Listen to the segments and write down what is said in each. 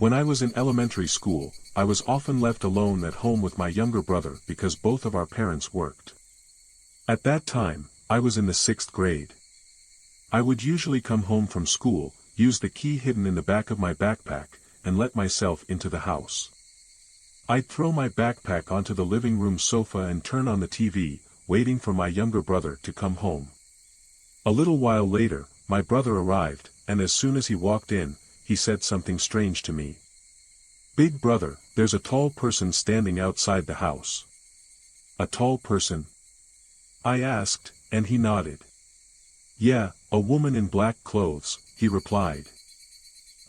When I was in elementary school, I was often left alone at home with my younger brother because both of our parents worked. At that time, I was in the 6th grade. I would usually come home from school, use the key hidden in the back of my backpack, and let myself into the house. I'd throw my backpack onto the living room sofa and turn on the TV, waiting for my younger brother to come home. A little while later, my brother arrived, and as soon as he walked in, he said something strange to me. "Big brother, there's a tall person standing outside the house." "A tall person?" I asked, and he nodded. "Yeah, a woman in black clothes," he replied.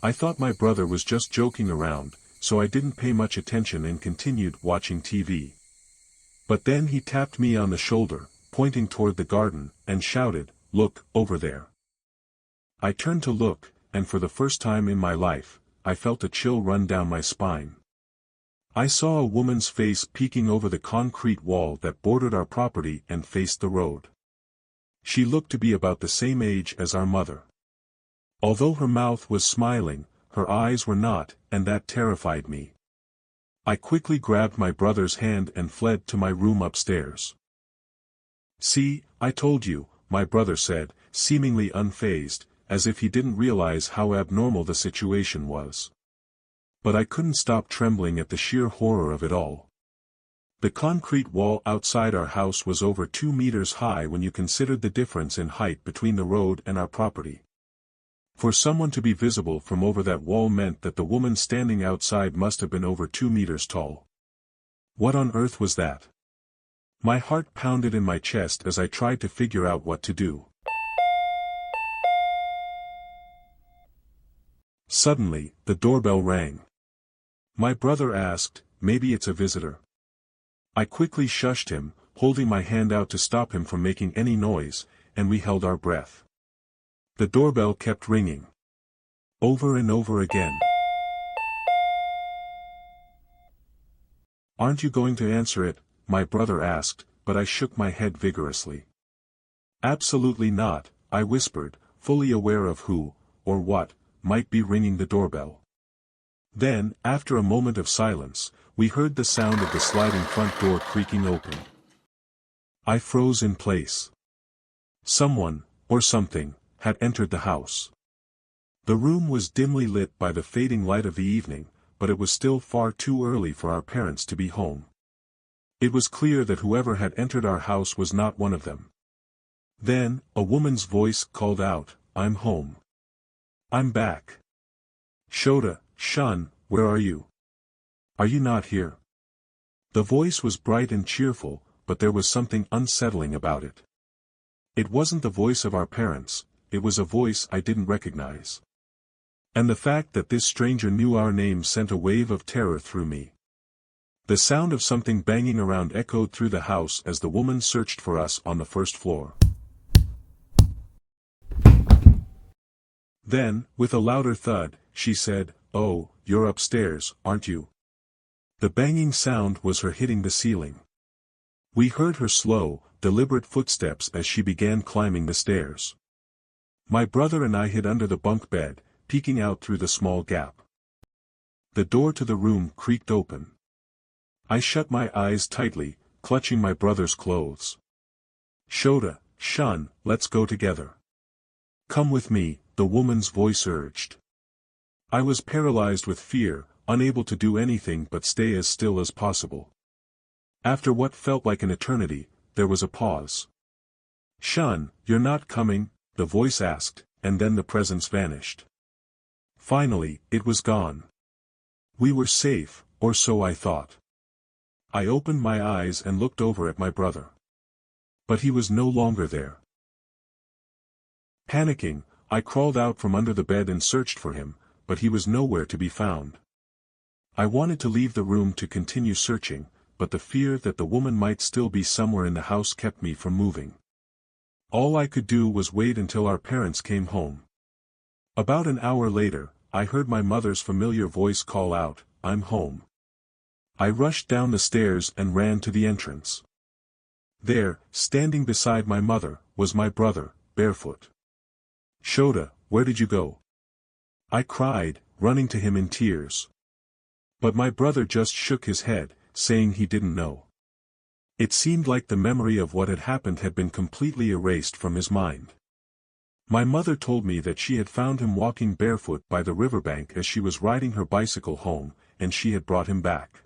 I thought my brother was just joking around, so I didn't pay much attention and continued watching TV. But then he tapped me on the shoulder, pointing toward the garden, and shouted, "Look, over there." I turned to look, and for the first time in my life, I felt a chill run down my spine. I saw a woman's face peeking over the concrete wall that bordered our property and faced the road. She looked to be about the same age as our mother. Although her mouth was smiling, her eyes were not, and that terrified me. I quickly grabbed my brother's hand and fled to my room upstairs. "See, I told you," my brother said, seemingly unfazed, as if he didn't realize how abnormal the situation was. But I couldn't stop trembling at the sheer horror of it all. The concrete wall outside our house was over 2 meters high when you considered the difference in height between the road and our property. For someone to be visible from over that wall meant that the woman standing outside must have been over 2 meters tall. What on earth was that? My heart pounded in my chest as I tried to figure out what to do. Suddenly, the doorbell rang. My brother asked, "Maybe it's a visitor." I quickly shushed him, holding my hand out to stop him from making any noise, and we held our breath. The doorbell kept ringing. Over and over again. "Aren't you going to answer it?" my brother asked, but I shook my head vigorously. "Absolutely not," I whispered, fully aware of who, or what, might be ringing the doorbell. Then, after a moment of silence, we heard the sound of the sliding front door creaking open. I froze in place. Someone, or something, had entered the house. The room was dimly lit by the fading light of the evening, but it was still far too early for our parents to be home. It was clear that whoever had entered our house was not one of them. Then, a woman's voice called out, "I'm home. I'm back. Shota, Shun, where are you? Are you not here?" The voice was bright and cheerful, but there was something unsettling about it. It wasn't the voice of our parents, it was a voice I didn't recognize. And the fact that this stranger knew our names sent a wave of terror through me. The sound of something banging around echoed through the house as the woman searched for us on the first floor. Then, with a louder thud, she said, "Oh, you're upstairs, aren't you?" The banging sound was her hitting the ceiling. We heard her slow, deliberate footsteps as she began climbing the stairs. My brother and I hid under the bunk bed, peeking out through the small gap. The door to the room creaked open. I shut my eyes tightly, clutching my brother's clothes. "Shota, Shun, let's go together. Come with me," the woman's voice urged. I was paralyzed with fear, unable to do anything but stay as still as possible. After what felt like an eternity, there was a pause. "Shun, you're not coming?" the voice asked, and then the presence vanished. Finally, it was gone. We were safe, or so I thought. I opened my eyes and looked over at my brother. But he was no longer there. Panicking, I crawled out from under the bed and searched for him, but he was nowhere to be found. I wanted to leave the room to continue searching, but the fear that the woman might still be somewhere in the house kept me from moving. All I could do was wait until our parents came home. About an hour later, I heard my mother's familiar voice call out, "I'm home." I rushed down the stairs and ran to the entrance. There, standing beside my mother, was my brother, barefoot. "Shota, where did you go?" I cried, running to him in tears. But my brother just shook his head, saying he didn't know. It seemed like the memory of what had happened had been completely erased from his mind. My mother told me that she had found him walking barefoot by the riverbank as she was riding her bicycle home, and she had brought him back.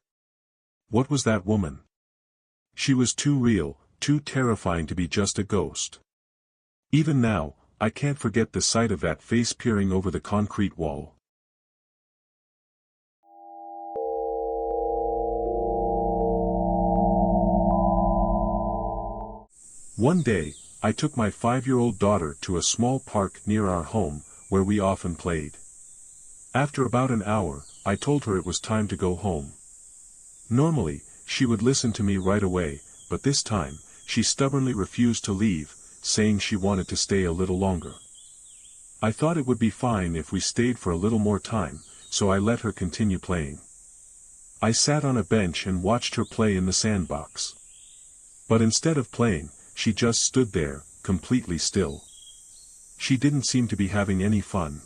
What was that woman? She was too real, too terrifying to be just a ghost. Even now, I can't forget the sight of that face peering over the concrete wall. One day, I took my 5-year-old daughter to a small park near our home, where we often played. After about an hour, I told her it was time to go home. Normally, she would listen to me right away, but this time, she stubbornly refused to leave, saying she wanted to stay a little longer. I thought it would be fine if we stayed for a little more time, so I let her continue playing. I sat on a bench and watched her play in the sandbox. But instead of playing, she just stood there, completely still. She didn't seem to be having any fun.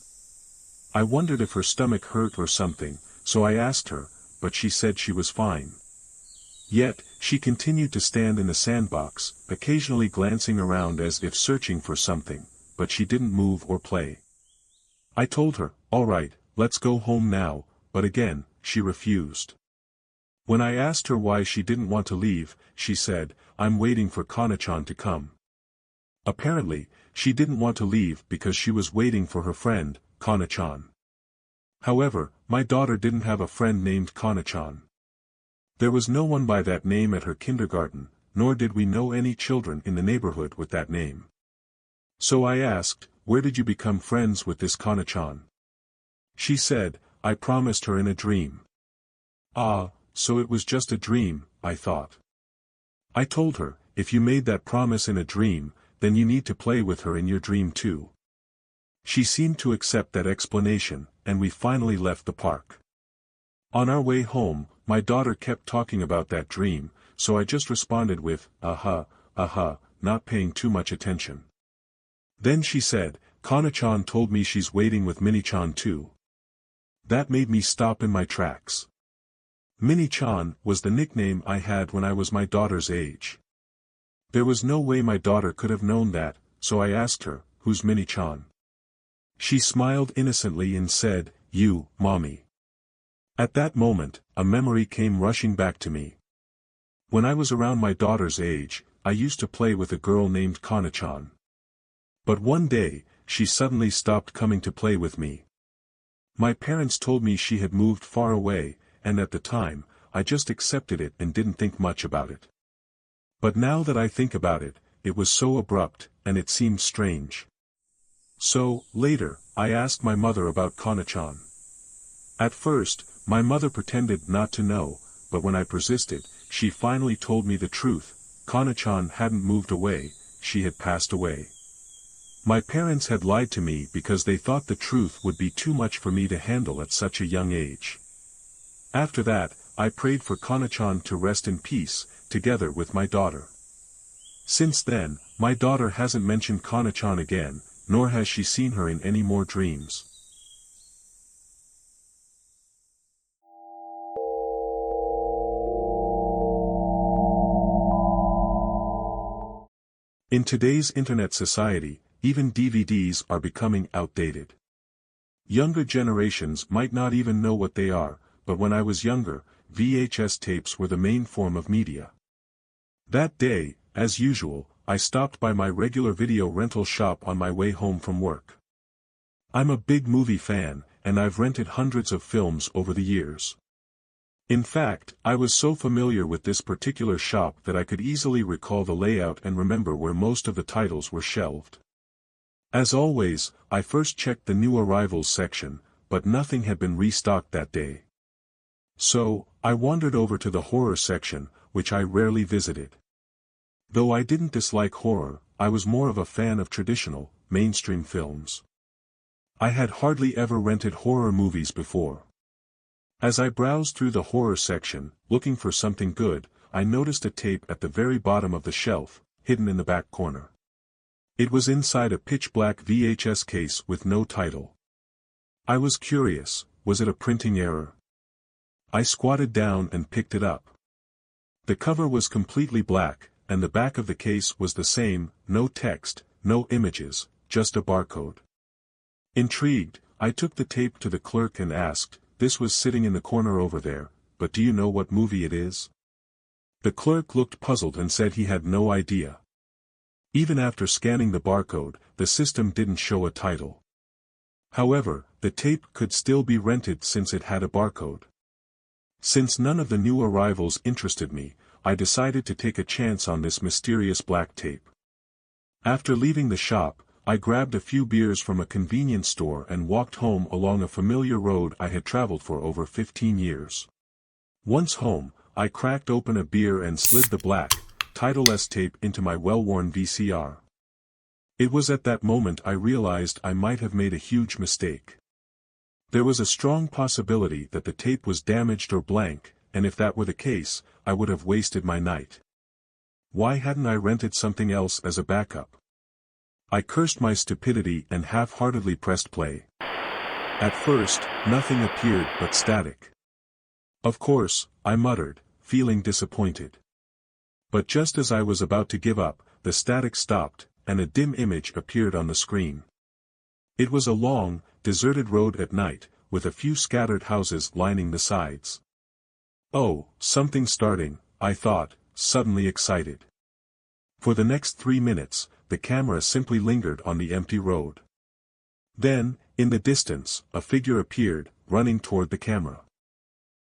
I wondered if her stomach hurt or something, so I asked her, but she said she was fine. Yet, she continued to stand in the sandbox, occasionally glancing around as if searching for something, but she didn't move or play. I told her, "All right, let's go home now," but again, she refused. When I asked her why she didn't want to leave, she said, "I'm waiting for Kana-chan to come." Apparently, she didn't want to leave because she was waiting for her friend, Kana-chan. However, my daughter didn't have a friend named Kana-chan. There was no one by that name at her kindergarten, nor did we know any children in the neighborhood with that name. So I asked, "Where did you become friends with this Kana-chan?" She said, "I promised her in a dream." Ah, so it was just a dream, I thought. I told her, if you made that promise in a dream, then you need to play with her in your dream too. She seemed to accept that explanation, and we finally left the park. On our way home, my daughter kept talking about that dream, so I just responded with, aha, not paying too much attention. Then she said, "Kana-chan told me she's waiting with Mini-chan too." That made me stop in my tracks. Mini-chan was the nickname I had when I was my daughter's age. There was no way my daughter could have known that, so I asked her, "Who's Mini-chan?" She smiled innocently and said, "You, Mommy." At that moment, a memory came rushing back to me. When I was around my daughter's age, I used to play with a girl named Kana-chan. But one day, she suddenly stopped coming to play with me. My parents told me she had moved far away, and at the time, I just accepted it and didn't think much about it. But now that I think about it, it was so abrupt, and it seemed strange. So, later, I asked my mother about Kana-chan. At first, my mother pretended not to know, but when I persisted, she finally told me the truth. Kana-chan hadn't moved away, she had passed away. My parents had lied to me because they thought the truth would be too much for me to handle at such a young age. After that, I prayed for Kana-chan to rest in peace, together with my daughter. Since then, my daughter hasn't mentioned Kana-chan again, nor has she seen her in any more dreams. In today's internet society, even DVDs are becoming outdated. Younger generations might not even know what they are, but when I was younger, VHS tapes were the main form of media. That day, as usual, I stopped by my regular video rental shop on my way home from work. I'm a big movie fan, and I've rented hundreds of films over the years. In fact, I was so familiar with this particular shop that I could easily recall the layout and remember where most of the titles were shelved. As always, I first checked the new arrivals section, but nothing had been restocked that day. So, I wandered over to the horror section, which I rarely visited. Though I didn't dislike horror, I was more of a fan of traditional, mainstream films. I had hardly ever rented horror movies before. As I browsed through the horror section, looking for something good, I noticed a tape at the very bottom of the shelf, hidden in the back corner. It was inside a pitch-black VHS case with no title. I was curious, Was it a printing error? I squatted down and picked it up. The cover was completely black, and the back of the case was the same, no text, no images, just a barcode. Intrigued, I took the tape to the clerk and asked, "This was sitting in the corner over there, but do you know what movie it is?" The clerk looked puzzled and said he had no idea. Even after scanning the barcode, the system didn't show a title. However, the tape could still be rented since it had a barcode. Since none of the new arrivals interested me, I decided to take a chance on this mysterious black tape. After leaving the shop, I grabbed a few beers from a convenience store and walked home along a familiar road I had traveled for over 15 years. Once home, I cracked open a beer and slid the black, titleless tape into my well-worn VCR. It was at that moment I realized I might have made a huge mistake. There was a strong possibility that the tape was damaged or blank, and if that were the case, I would have wasted my night. Why hadn't I rented something else as a backup? I cursed my stupidity and half-heartedly pressed play. At first, nothing appeared but static. "Of course," I muttered, feeling disappointed. But just as I was about to give up, the static stopped, and a dim image appeared on the screen. It was a long, deserted road at night, with a few scattered houses lining the sides. "Oh, something's starting," I thought, suddenly excited. For the next 3 minutes, the camera simply lingered on the empty road. Then, in the distance, a figure appeared, running toward the camera.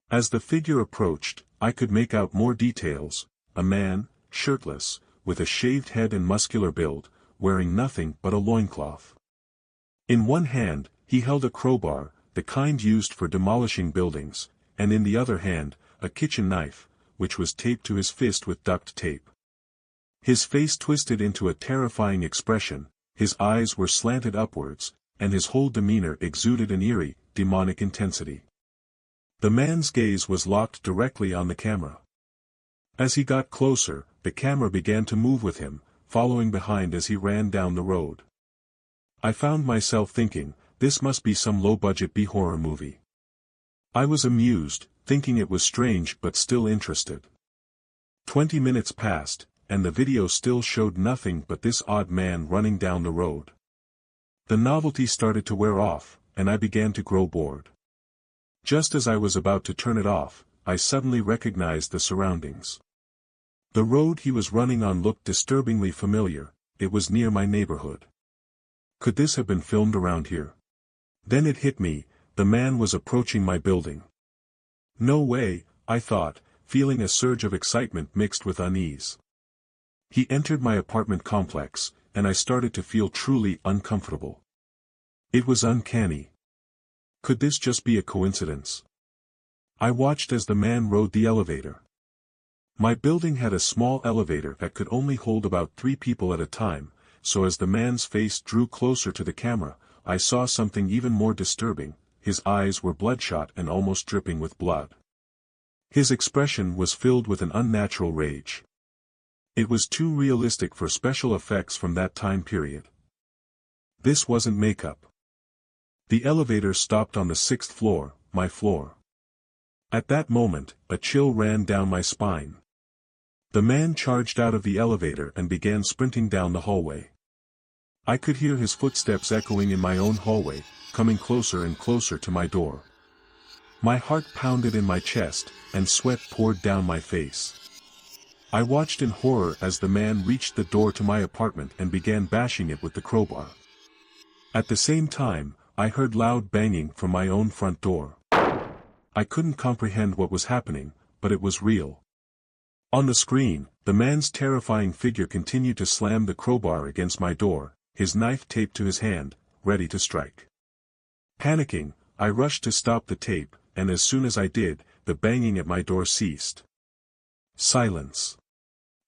As the figure approached, I could make out more details: a man, shirtless, with a shaved head and muscular build, wearing nothing but a loincloth. In one hand, he held a crowbar, the kind used for demolishing buildings, and in the other hand, a kitchen knife, which was taped to his fist with duct tape. His face twisted into a terrifying expression, his eyes were slanted upwards, and his whole demeanor exuded an eerie, demonic intensity. The man's gaze was locked directly on the camera. As he got closer, the camera began to move with him, following behind as he ran down the road. I found myself thinking, this must be some low-budget B-horror movie. I was amused, thinking it was strange but still interested. 20 minutes passed, and the video still showed nothing but this odd man running down the road. The novelty started to wear off, and I began to grow bored. Just as I was about to turn it off, I suddenly recognized the surroundings. The road he was running on looked disturbingly familiar. It was near my neighborhood. Could this have been filmed around here? Then it hit me, the man was approaching my building. No way, I thought, feeling a surge of excitement mixed with unease. He entered my apartment complex, and I started to feel truly uncomfortable. It was uncanny. Could this just be a coincidence? I watched as the man rode the elevator. My building had a small elevator that could only hold about 3 people at a time, so as the man's face drew closer to the camera, I saw something even more disturbing. His eyes were bloodshot and almost dripping with blood. His expression was filled with an unnatural rage. It was too realistic for special effects from that time period. This wasn't makeup. The elevator stopped on the 6th floor, my floor. At that moment, a chill ran down my spine. The man charged out of the elevator and began sprinting down the hallway. I could hear his footsteps echoing in my own hallway, coming closer and closer to my door. My heart pounded in my chest, and sweat poured down my face. I watched in horror as the man reached the door to my apartment and began bashing it with the crowbar. At the same time, I heard loud banging from my own front door. I couldn't comprehend what was happening, but it was real. On the screen, the man's terrifying figure continued to slam the crowbar against my door, his knife taped to his hand, ready to strike. Panicking, I rushed to stop the tape, and as soon as I did, the banging at my door ceased. Silence.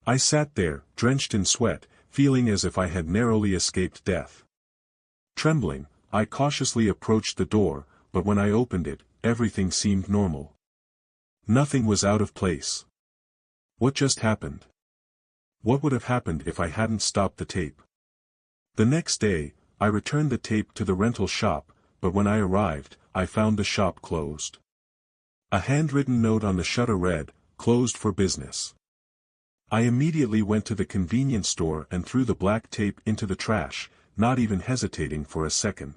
I sat there, drenched in sweat, feeling as if I had narrowly escaped death. Trembling, I cautiously approached the door, but when I opened it, everything seemed normal. Nothing was out of place. What just happened? What would have happened if I hadn't stopped the tape? The next day, I returned the tape to the rental shop, but when I arrived, I found the shop closed. A handwritten note on the shutter read, "Closed for business." I immediately went to the convenience store and threw the black tape into the trash, not even hesitating for a second.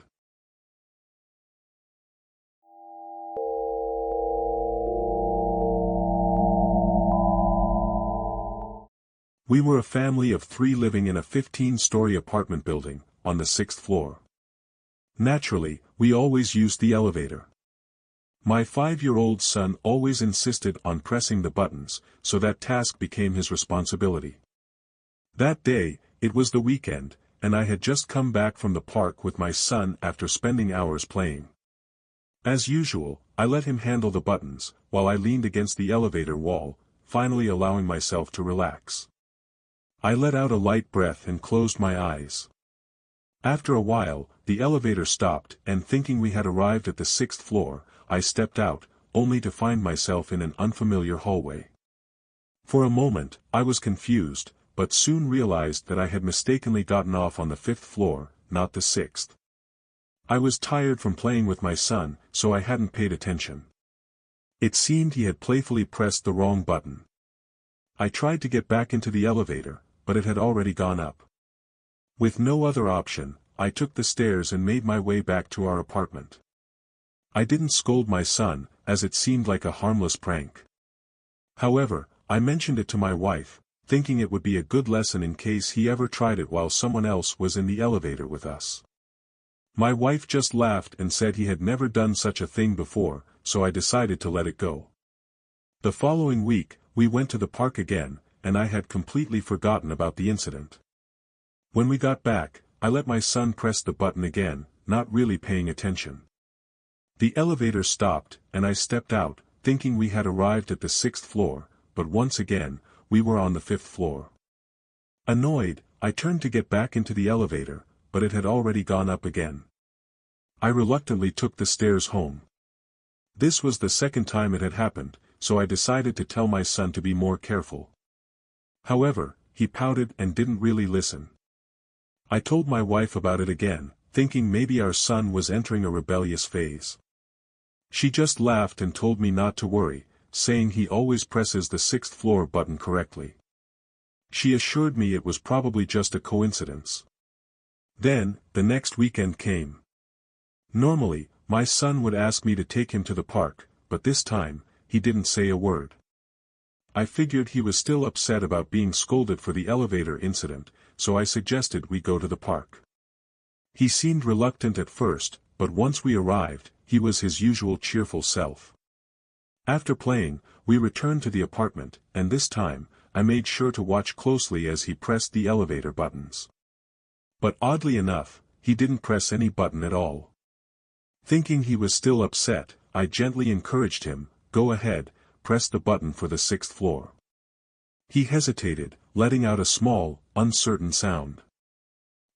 We were a family of 3 living in a 15-story apartment building, on the 6th floor. Naturally, we always used the elevator. My 5-year-old son always insisted on pressing the buttons, so that task became his responsibility. That day, it was the weekend, and I had just come back from the park with my son after spending hours playing. As usual, I let him handle the buttons, while I leaned against the elevator wall, finally allowing myself to relax. I let out a light breath and closed my eyes. After a while, the elevator stopped, and thinking we had arrived at the 6th floor, I stepped out, only to find myself in an unfamiliar hallway. For a moment, I was confused, but soon realized that I had mistakenly gotten off on the 5th floor, not the 6th. I was tired from playing with my son, so I hadn't paid attention. It seemed he had playfully pressed the wrong button. I tried to get back into the elevator, but it had already gone up. With no other option, I took the stairs and made my way back to our apartment. I didn't scold my son, as it seemed like a harmless prank. However, I mentioned it to my wife, thinking it would be a good lesson in case he ever tried it while someone else was in the elevator with us. My wife just laughed and said he had never done such a thing before, so I decided to let it go. The following week, we went to the park again, and I had completely forgotten about the incident. When we got back, I let my son press the button again, not really paying attention. The elevator stopped, and I stepped out, thinking we had arrived at the 6th floor, but once again, we were on the 5th floor. Annoyed, I turned to get back into the elevator, but it had already gone up again. I reluctantly took the stairs home. This was the second time it had happened, so I decided to tell my son to be more careful. However, he pouted and didn't really listen. I told my wife about it again, thinking maybe our son was entering a rebellious phase. She just laughed and told me not to worry, saying he always presses the 6th floor button correctly. She assured me it was probably just a coincidence. Then, the next weekend came. Normally, my son would ask me to take him to the park, but this time, he didn't say a word. I figured he was still upset about being scolded for the elevator incident, so I suggested we go to the park. He seemed reluctant at first, but once we arrived, he was his usual cheerful self. After playing, we returned to the apartment, and this time, I made sure to watch closely as he pressed the elevator buttons. But oddly enough, he didn't press any button at all. Thinking he was still upset, I gently encouraged him, "Go ahead, press the button for the 6th floor." He hesitated, letting out a small, uncertain sound.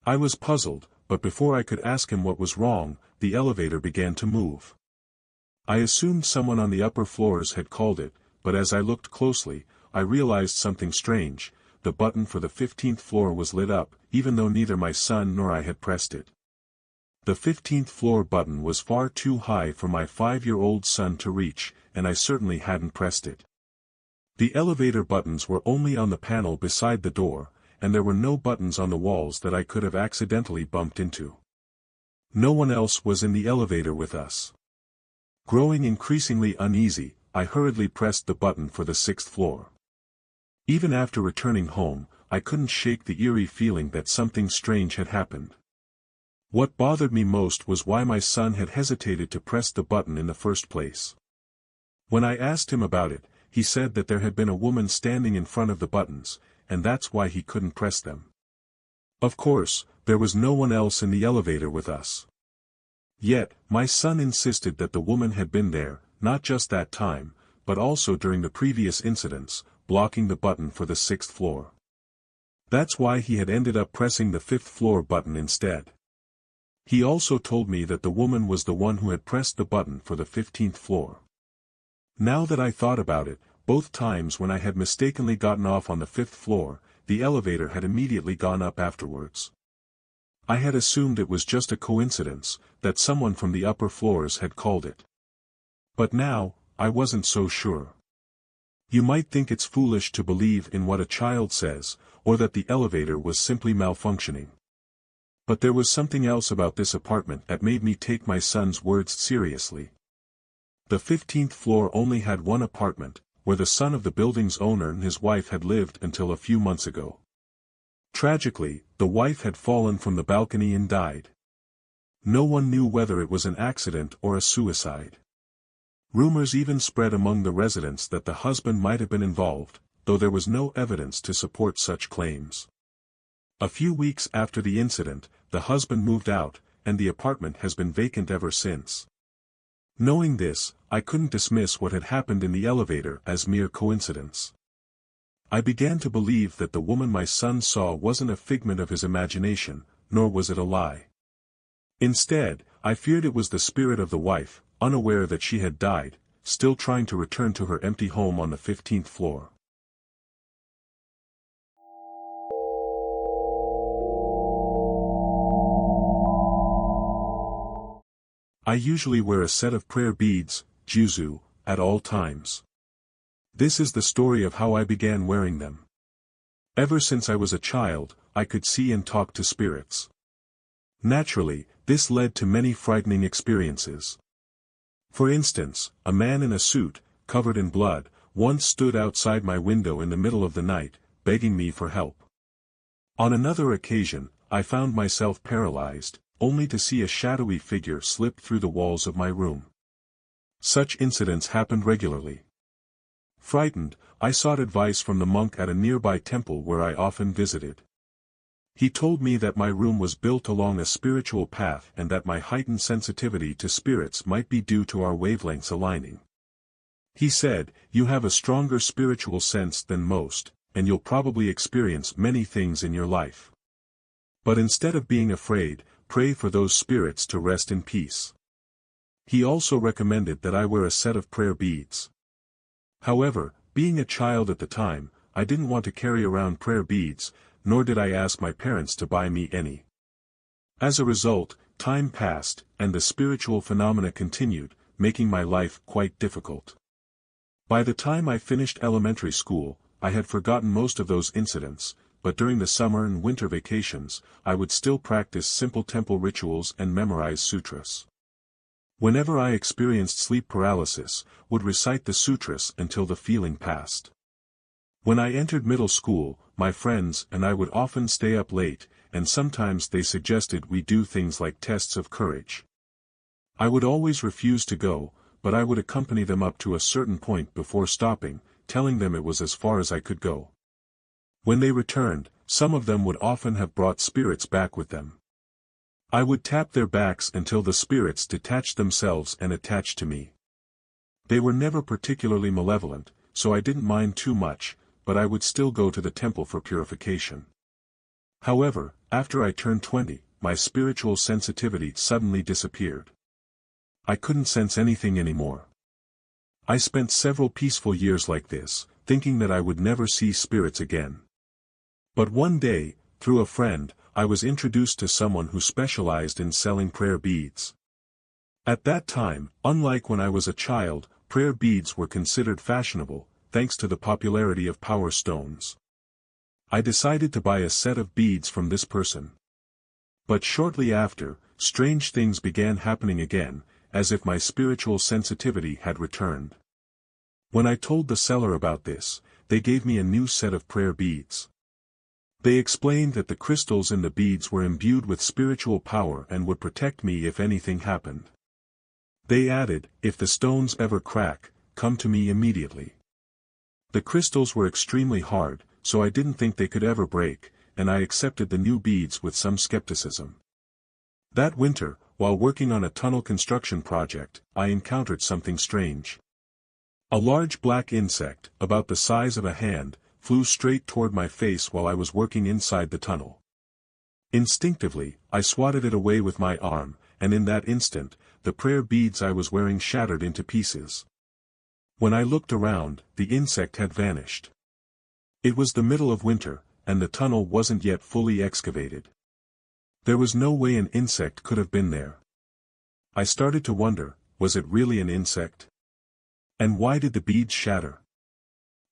I was puzzled, but before I could ask him what was wrong, the elevator began to move. I assumed someone on the upper floors had called it, but as I looked closely, I realized something strange. The button for the 15th floor was lit up, even though neither my son nor I had pressed it. The 15th floor button was far too high for my 5-year-old son to reach, and I certainly hadn't pressed it. The elevator buttons were only on the panel beside the door, and there were no buttons on the walls that I could have accidentally bumped into. No one else was in the elevator with us. Growing increasingly uneasy, I hurriedly pressed the button for the 6th floor. Even after returning home, I couldn't shake the eerie feeling that something strange had happened. What bothered me most was why my son had hesitated to press the button in the first place. When I asked him about it, he said that there had been a woman standing in front of the buttons, and that's why he couldn't press them. Of course, there was no one else in the elevator with us. Yet, my son insisted that the woman had been there, not just that time, but also during the previous incidents, blocking the button for the 6th floor. That's why he had ended up pressing the 5th floor button instead. He also told me that the woman was the one who had pressed the button for the 15th floor. Now that I thought about it, both times when I had mistakenly gotten off on the 5th floor, the elevator had immediately gone up afterwards. I had assumed it was just a coincidence, that someone from the upper floors had called it. But now, I wasn't so sure. You might think it's foolish to believe in what a child says, or that the elevator was simply malfunctioning. But there was something else about this apartment that made me take my son's words seriously. The 15th floor only had one apartment, where the son of the building's owner and his wife had lived until a few months ago. Tragically, the wife had fallen from the balcony and died. No one knew whether it was an accident or a suicide. Rumors even spread among the residents that the husband might have been involved, though there was no evidence to support such claims. A few weeks after the incident, the husband moved out, and the apartment has been vacant ever since. Knowing this, I couldn't dismiss what had happened in the elevator as mere coincidence. I began to believe that the woman my son saw wasn't a figment of his imagination, nor was it a lie. Instead, I feared it was the spirit of the wife, unaware that she had died, still trying to return to her empty home on the 15th floor. I usually wear a set of prayer beads, juzu, at all times. This is the story of how I began wearing them. Ever since I was a child, I could see and talk to spirits. Naturally, this led to many frightening experiences. For instance, a man in a suit, covered in blood, once stood outside my window in the middle of the night, begging me for help. On another occasion, I found myself paralyzed, only to see a shadowy figure slip through the walls of my room. Such incidents happened regularly. Frightened, I sought advice from the monk at a nearby temple where I often visited. He told me that my room was built along a spiritual path and that my heightened sensitivity to spirits might be due to our wavelengths aligning. He said, "You have a stronger spiritual sense than most, and you'll probably experience many things in your life. But instead of being afraid, pray for those spirits to rest in peace." He also recommended that I wear a set of prayer beads. However, being a child at the time, I didn't want to carry around prayer beads, nor did I ask my parents to buy me any. As a result, time passed, and the spiritual phenomena continued, making my life quite difficult. By the time I finished elementary school, I had forgotten most of those incidents, but during the summer and winter vacations, I would still practice simple temple rituals and memorize sutras. Whenever I experienced sleep paralysis, would recite the sutras until the feeling passed. When I entered middle school, my friends and I would often stay up late, and sometimes they suggested we do things like tests of courage. I would always refuse to go, but I would accompany them up to a certain point before stopping, telling them it was as far as I could go. When they returned, some of them would often have brought spirits back with them. I would tap their backs until the spirits detached themselves and attached to me. They were never particularly malevolent, so I didn't mind too much, but I would still go to the temple for purification. However, after I turned 20, my spiritual sensitivity suddenly disappeared. I couldn't sense anything anymore. I spent several peaceful years like this, thinking that I would never see spirits again. But one day, through a friend, I was introduced to someone who specialized in selling prayer beads. At that time, unlike when I was a child, prayer beads were considered fashionable, thanks to the popularity of power stones. I decided to buy a set of beads from this person. But shortly after, strange things began happening again, as if my spiritual sensitivity had returned. When I told the seller about this, they gave me a new set of prayer beads. They explained that the crystals in the beads were imbued with spiritual power and would protect me if anything happened. They added, "If the stones ever crack, come to me immediately." The crystals were extremely hard, so I didn't think they could ever break, and I accepted the new beads with some skepticism. That winter, while working on a tunnel construction project, I encountered something strange. A large black insect, about the size of a hand, flew straight toward my face while I was working inside the tunnel. Instinctively, I swatted it away with my arm, and in that instant, the prayer beads I was wearing shattered into pieces. When I looked around, the insect had vanished. It was the middle of winter, and the tunnel wasn't yet fully excavated. There was no way an insect could have been there. I started to wonder, was it really an insect? And why did the beads shatter?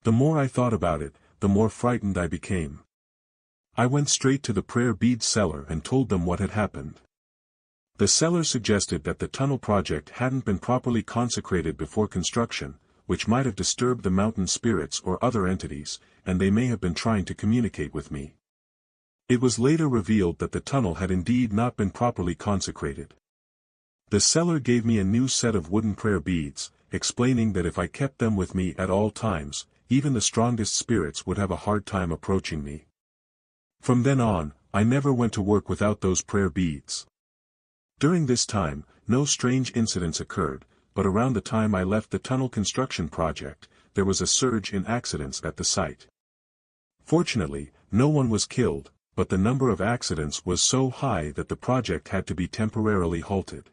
The more I thought about it, the more frightened I became. I went straight to the prayer bead seller and told them what had happened. The seller suggested that the tunnel project hadn't been properly consecrated before construction, which might have disturbed the mountain spirits or other entities, and they may have been trying to communicate with me. It was later revealed that the tunnel had indeed not been properly consecrated. The seller gave me a new set of wooden prayer beads, explaining that if I kept them with me at all times, even the strongest spirits would have a hard time approaching me. From then on, I never went to work without those prayer beads. During this time, no strange incidents occurred, but around the time I left the tunnel construction project, there was a surge in accidents at the site. Fortunately, no one was killed, but the number of accidents was so high that the project had to be temporarily halted.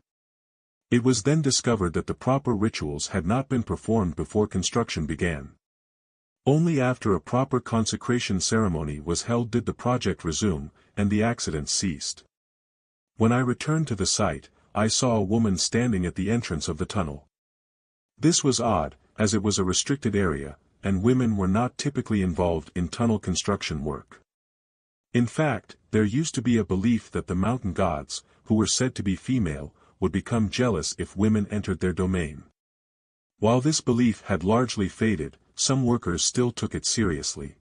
It was then discovered that the proper rituals had not been performed before construction began. Only after a proper consecration ceremony was held did the project resume, and the accidents ceased. When I returned to the site, I saw a woman standing at the entrance of the tunnel. This was odd, as it was a restricted area, and women were not typically involved in tunnel construction work. In fact, there used to be a belief that the mountain gods, who were said to be female, would become jealous if women entered their domain. While this belief had largely faded, some workers still took it seriously.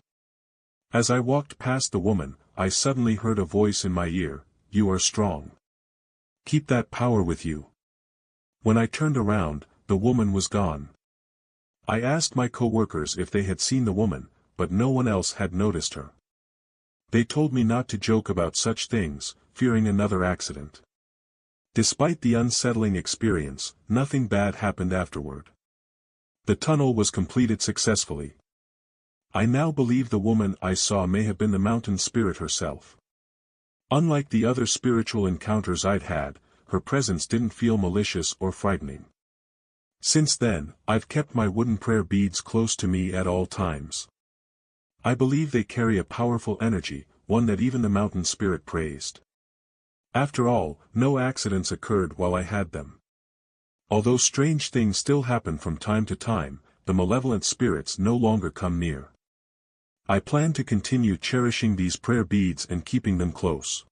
As I walked past the woman, I suddenly heard a voice in my ear, "You are strong. Keep that power with you." When I turned around, the woman was gone. I asked my co-workers if they had seen the woman, but no one else had noticed her. They told me not to joke about such things, fearing another accident. Despite the unsettling experience, nothing bad happened afterward. The tunnel was completed successfully. I now believe the woman I saw may have been the mountain spirit herself. Unlike the other spiritual encounters I'd had, her presence didn't feel malicious or frightening. Since then, I've kept my wooden prayer beads close to me at all times. I believe they carry a powerful energy, one that even the mountain spirit praised. After all, no accidents occurred while I had them. Although strange things still happen from time to time, the malevolent spirits no longer come near. I plan to continue cherishing these prayer beads and keeping them close.